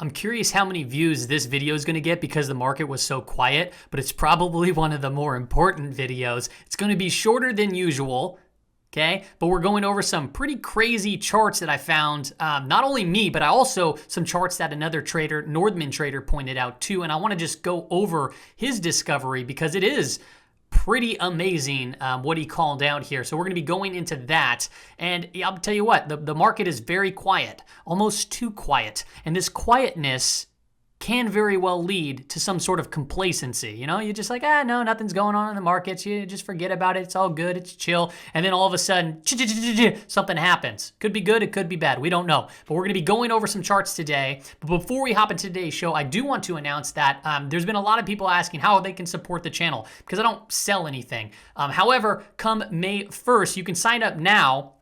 I'm curious how many views this video is going to get because the market was so quiet, but it's probably one of the more important videos. It's going to be shorter than usual, okay? But we're going over some pretty crazy charts that I found. Not only me, but also some charts that another trader, Northmantrader, pointed out too. And I want to just go over his discovery because it is pretty amazing what he called out here. So we're going to be going into that. And I'll tell you what, the market is very quiet, almost too quiet. And this quietness can very well lead to some sort of complacency. You know, you're just like, no, nothing's going on in the markets. You just forget about it. It's all good. It's chill. And then all of a sudden, something happens. Could be good. It could be bad. We don't know. But we're going to be going over some charts today. But before we hop into today's show, I do want to announce that there's been a lot of people asking how they can support the channel because I don't sell anything. However, come May 1st, you can sign up now.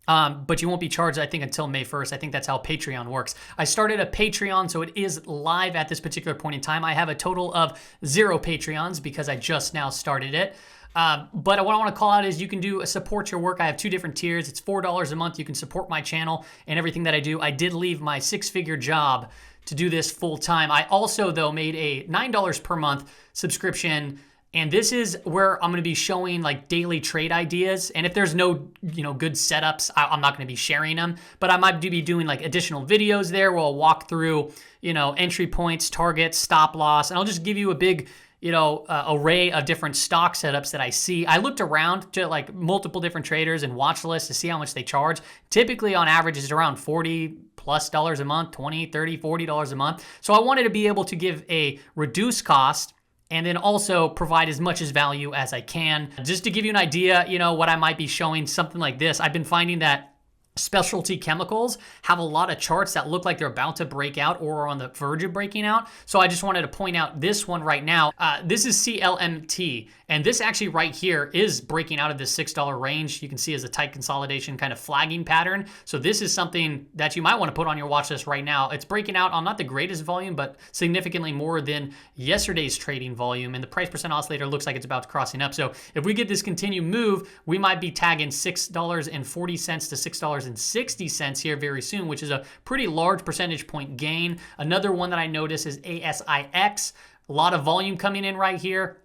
But you won't be charged, I think, until May 1st. I think that's how Patreon works. I started a Patreon, so it is live at this particular point in time. I have a total of 0 Patreons because I just now started it. But what I want to call out is you can do a support your work. I have 2 different tiers. It's $4 a month. You can support my channel and everything that I do. I did leave my 6-figure job to do this full time. I also, though, made a $9 per month subscription. And this is where I'm going to be showing like daily trade ideas. And if there's no, good setups, I'm not going to be sharing them. But I might be doing like additional videos there where I'll walk through, entry points, targets, stop loss. And I'll just give you a big, array of different stock setups that I see. I looked around to like multiple different traders and watch lists to see how much they charge. Typically on average it's around $40+ a month, $20, $30, $40 a month. So I wanted to be able to give a reduced cost and then also provide as much as value as I can. Just to give you an idea, what I might be showing, something like this. I've been finding that specialty chemicals have a lot of charts that look like they're about to break out or are on the verge of breaking out. So I just wanted to point out this one right now. This is CLMT, and this actually right here is breaking out of this $6 range. You can see as a tight consolidation kind of flagging pattern. So this is something that you might want to put on your watch list right now. It's breaking out on not the greatest volume, but significantly more than yesterday's trading volume. And the price percent oscillator looks like it's about to crossing up. So if we get this continued move, we might be tagging $6.40 to $6.60 here very soon, which is a pretty large percentage point gain. Another one that I notice is ASIX. A lot of volume coming in right here.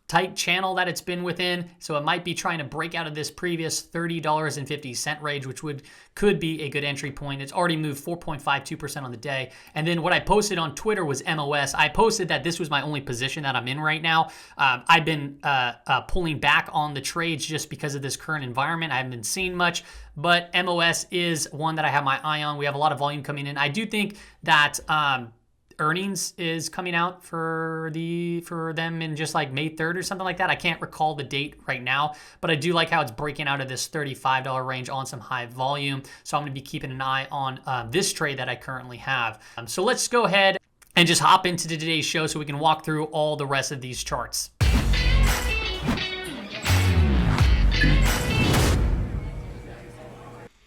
Tight channel that it's been within, so it might be trying to break out of this previous $30.50 range, which could be a good entry point. It's already moved 4.52% on the day. And then what I posted on Twitter was MOS. I posted that this was my only position that I'm in right now. I've been pulling back on the trades just because of this current environment. I haven't been seeing much, but MOS is one that I have my eye on. We have a lot of volume coming in. I do think that earnings is coming out for them in just like May 3rd or something like that. I can't recall the date right now, but I do like how it's breaking out of this $35 range on some high volume. So I'm going to be keeping an eye on this trade that I currently have. So let's go ahead and just hop into today's show so we can walk through all the rest of these charts.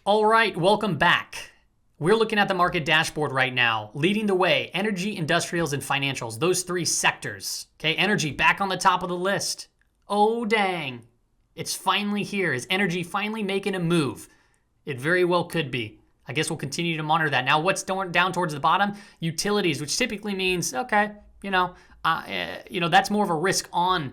All right, welcome back. We're looking at the market dashboard right now. Leading the way, energy, industrials, and financials. Those 3 sectors. Okay, energy back on the top of the list. Oh, dang. It's finally here. Is energy finally making a move? It very well could be. I guess we'll continue to monitor that. Now, what's down towards the bottom? Utilities, which typically means, okay, that's more of a risk off,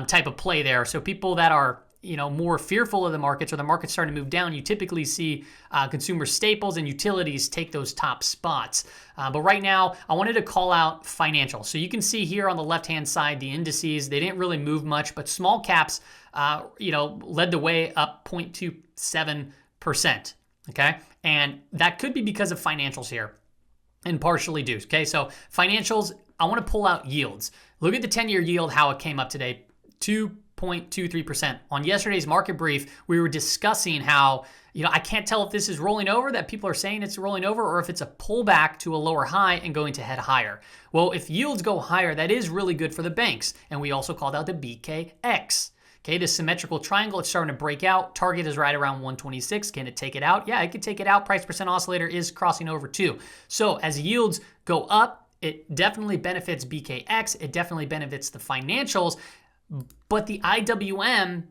type of play there. So people that are more fearful of the markets or the market's starting to move down, you typically see consumer staples and utilities take those top spots. But right now, I wanted to call out financials. So you can see here on the left-hand side, the indices, they didn't really move much, but small caps, led the way up 0.27%, okay? And that could be because of financials here and partially due, okay? So financials, I want to pull out yields. Look at the 10-year yield, how it came up today, 2.23%. On yesterday's market brief, we were discussing how, I can't tell if this is rolling over, that people are saying it's rolling over, or if it's a pullback to a lower high and going to head higher. Well, if yields go higher, that is really good for the banks. And we also called out the BKX. Okay, this symmetrical triangle, it's starting to break out. Target is right around 126. Can it take it out? Yeah, it could take it out. Price percent oscillator is crossing over too. So as yields go up, it definitely benefits BKX. It definitely benefits the financials. But the IWM,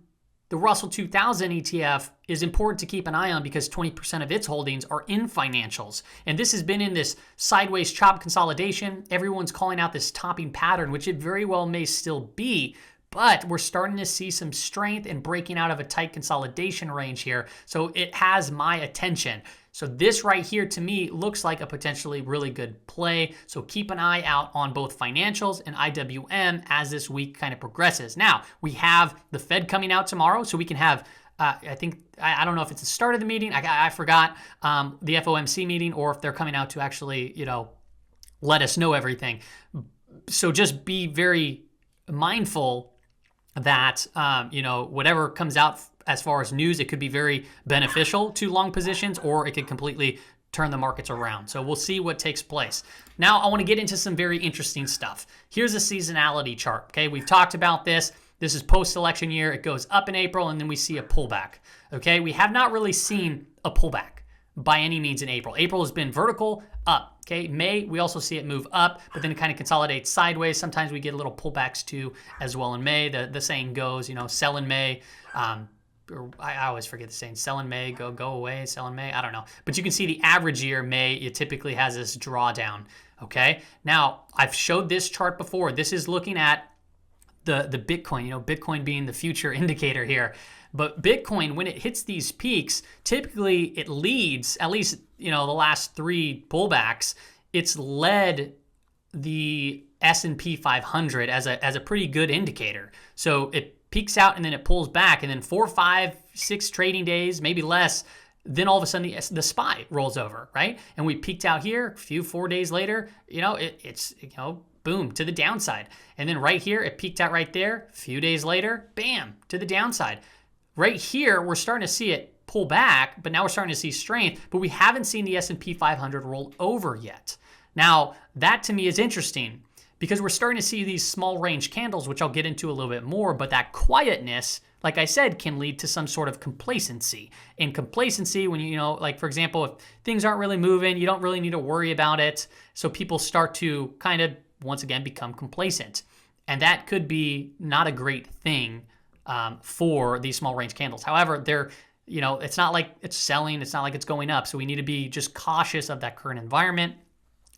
The Russell 2000 ETF is important to keep an eye on because 20% of its holdings are in financials. And this has been in this sideways chop consolidation. Everyone's calling out this topping pattern, which it very well may still be. But we're starting to see some strength and breaking out of a tight consolidation range here. So it has my attention. So this right here to me looks like a potentially really good play. So keep an eye out on both financials and IWM as this week kind of progresses. Now, we have the Fed coming out tomorrow, so we can have I don't know if it's the start of the meeting. I forgot the FOMC meeting, or if they're coming out to actually, let us know everything. So just be very mindful that, whatever comes out as far as news, it could be very beneficial to long positions, or it could completely turn the markets around. So we'll see what takes place. Now, I want to get into some very interesting stuff. Here's a seasonality chart. Okay, we've talked about this. This is post-election year. It goes up in April, and then we see a pullback. Okay, we have not really seen a pullback by any means in April. April has been vertical up. Okay, May, we also see it move up, but then it kind of consolidates sideways. Sometimes we get little pullbacks too as well in May. The saying goes, sell in May. I always forget the saying, sell in May, go away, sell in May. I don't know. But you can see the average year, May, it typically has this drawdown. Okay, now I've showed this chart before. This is looking at the Bitcoin, Bitcoin being the future indicator here. But Bitcoin, when it hits these peaks, typically it leads, at least, the last 3 pullbacks, it's led the S&P 500 as a pretty good indicator. So it peaks out and then it pulls back, and then 4, 5, 6 trading days, maybe less, then all of a sudden the SPY rolls over, right? And we peaked out here, a few 4 days later, it's boom, to the downside. And then right here, it peaked out right there. A few days later, bam, to the downside. Right here, we're starting to see it pull back, but now we're starting to see strength, but we haven't seen the S&P 500 roll over yet. Now, that to me is interesting because we're starting to see these small range candles, which I'll get into a little bit more, but that quietness, like I said, can lead to some sort of complacency. And complacency, when like for example, if things aren't really moving, you don't really need to worry about it. So people start to kind of, once again, become complacent. And that could be not a great thing for these small range candles. However, they're, it's not like it's selling, it's not like it's going up. So we need to be just cautious of that current environment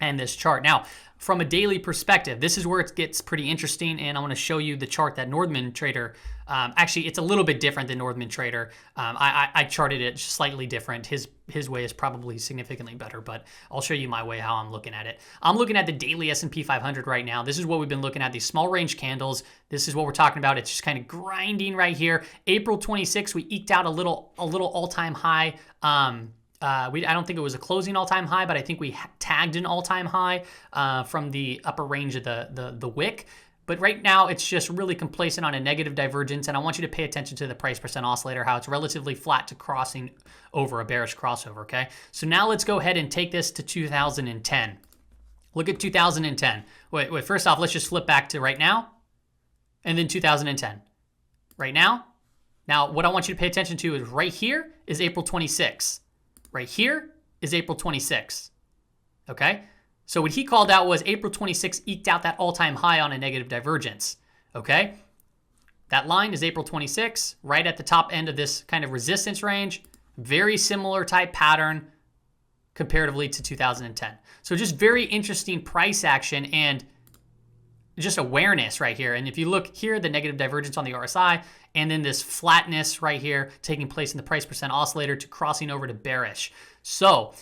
and this chart. Now, from a daily perspective, this is where it gets pretty interesting, and I want to show you the chart that Northmantrader, actually, it's a little bit different than Northmantrader. I charted it slightly different. His way is probably significantly better, but I'll show you my way, how I'm looking at it. I'm looking at the daily S&P 500 right now. This is what we've been looking at, these small range candles. This is what we're talking about. It's just kind of grinding right here. April 26th, we eked out a little all-time high. I don't think it was a closing all-time high, but I think we tagged an all-time high from the upper range of the wick. But right now, it's just really complacent on a negative divergence, and I want you to pay attention to the price percent oscillator, how it's relatively flat to crossing over a bearish crossover, okay? So now let's go ahead and take this to 2010. Look at 2010. Wait, first off, let's just flip back to right now, and then 2010. Right now. Now, what I want you to pay attention to is right here is April 26th. Right here is April 26th, okay? So what he called out was April 26th eked out that all-time high on a negative divergence, okay? That line is April 26th, right at the top end of this kind of resistance range. Very similar type pattern comparatively to 2010. So just very interesting price action and just awareness right here. And if you look here, the negative divergence on the RSI, and then this flatness right here taking place in the price percent oscillator to crossing over to bearish. So,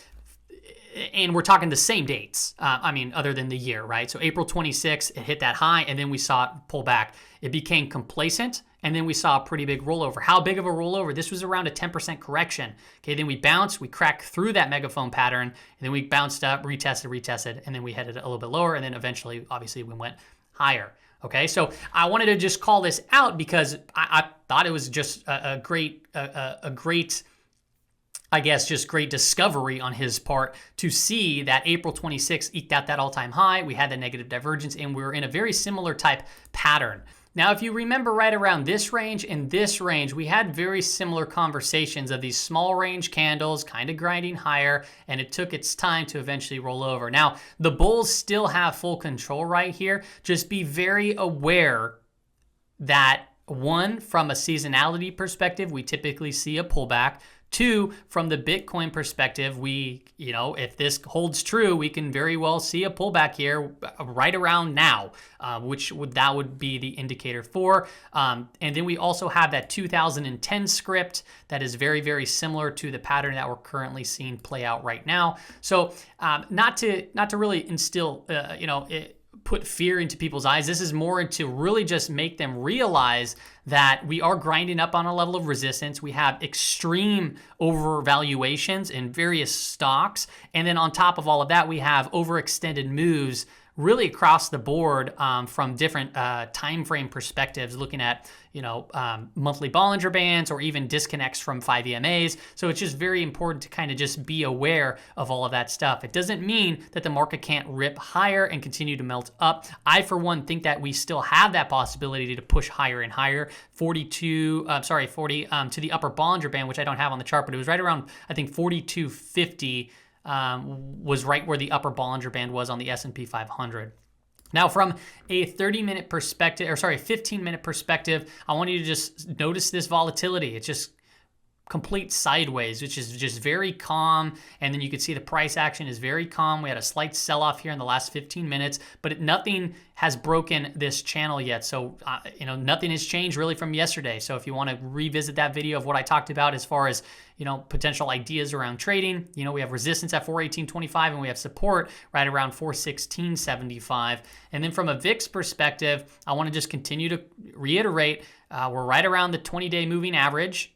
and we're talking the same dates, other than the year, right? So April 26th, it hit that high, and then we saw it pull back. It became complacent, and then we saw a pretty big rollover. How big of a rollover? This was around a 10% correction. Okay, then we bounced, we cracked through that megaphone pattern, and then we bounced up, retested, and then we headed a little bit lower, and then eventually, obviously, we went higher. Okay, so I wanted to just call this out because I thought it was just a great, I guess, just great discovery on his part to see that April 26th eked out that all-time high. We had the negative divergence, and we were in a very similar type pattern. Now, if you remember right around this range and this range, we had very similar conversations of these small range candles kind of grinding higher, and it took its time to eventually roll over. Now, the bulls still have full control right here. Just be very aware that one, from a seasonality perspective, we typically see a pullback. Two, from the Bitcoin perspective, if this holds true, we can very well see a pullback here right around now, that would be the indicator for. And then we also have that 2010 script that is very, very similar to the pattern that we're currently seeing play out right now. So not to really instill, put fear into people's eyes. This is more to really just make them realize that we are grinding up on a level of resistance. We have extreme overvaluations in various stocks. And then on top of all of that, we have overextended moves really across the board from different time frame perspectives, looking at monthly Bollinger Bands or even disconnects from 5 EMAs. So it's just very important to kind of just be aware of all of that stuff. It doesn't mean that the market can't rip higher and continue to melt up. I, for one, think that we still have that possibility to push higher and higher. 40 to the upper Bollinger Band, which I don't have on the chart, but it was right around, I think, 4250. Was right where the upper Bollinger Band was on the S&P 500. Now, from a 15-minute perspective, I want you to just notice this volatility. It's just complete sideways, which is just very calm. And then you can see the price action is very calm. We had a slight sell-off here in the last 15 minutes, but nothing has broken this channel yet. So, nothing has changed really from yesterday. So if you want to revisit that video of what I talked about as far as, potential ideas around trading, we have resistance at 418.25 and we have support right around 416.75. And then from a VIX perspective, I want to just continue to reiterate, we're right around the 20-day moving average.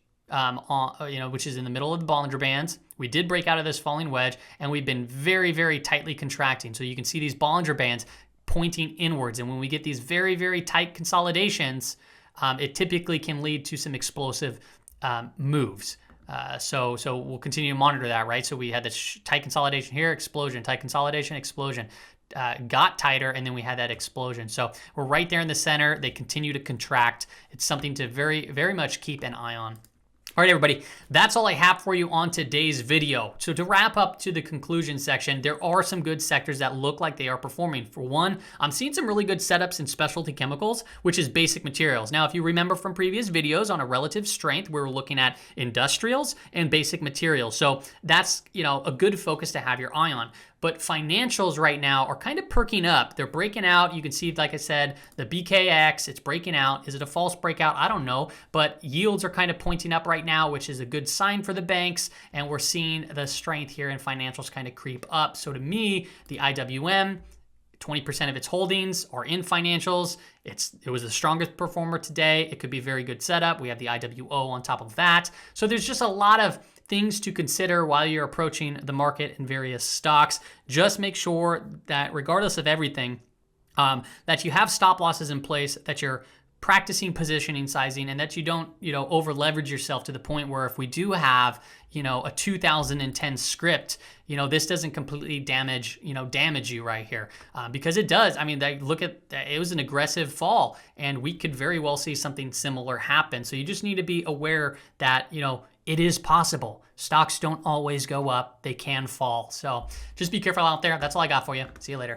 Which is in the middle of the Bollinger Bands. We did break out of this falling wedge, and we've been very, very tightly contracting. So you can see these Bollinger Bands pointing inwards. And when we get these very, very tight consolidations, it typically can lead to some explosive moves. So we'll continue to monitor that, right? So we had this tight consolidation here, explosion, tight consolidation, explosion. Got tighter, and then we had that explosion. So we're right there in the center. They continue to contract. It's something to very, very much keep an eye on. All right, everybody, that's all I have for you on today's video. So to wrap up to the conclusion section, there are some good sectors that look like they are performing. For one, I'm seeing some really good setups in specialty chemicals, which is basic materials. Now, if you remember from previous videos on a relative strength, we were looking at industrials and basic materials. So that's, a good focus to have your eye on. But financials right now are kind of perking up. They're breaking out. You can see, like I said, the BKX, it's breaking out. Is it a false breakout? I don't know. But yields are kind of pointing up right now, which is a good sign for the banks. And we're seeing the strength here in financials kind of creep up. So to me, the IWM, 20% of its holdings are in financials. It was the strongest performer today. It could be a very good setup. We have the IWO on top of that. So there's just a lot of things to consider while you're approaching the market in various stocks. Just make sure that regardless of everything, that you have stop losses in place, that you're practicing positioning sizing, and that you don't, over leverage yourself to the point where if we do have, a 2010 script, this doesn't completely damage you right here, because it does. I mean, look at it was an aggressive fall, and we could very well see something similar happen. So you just need to be aware that, it is possible. Stocks don't always go up. They can fall. So just be careful out there. That's all I got for you. See you later.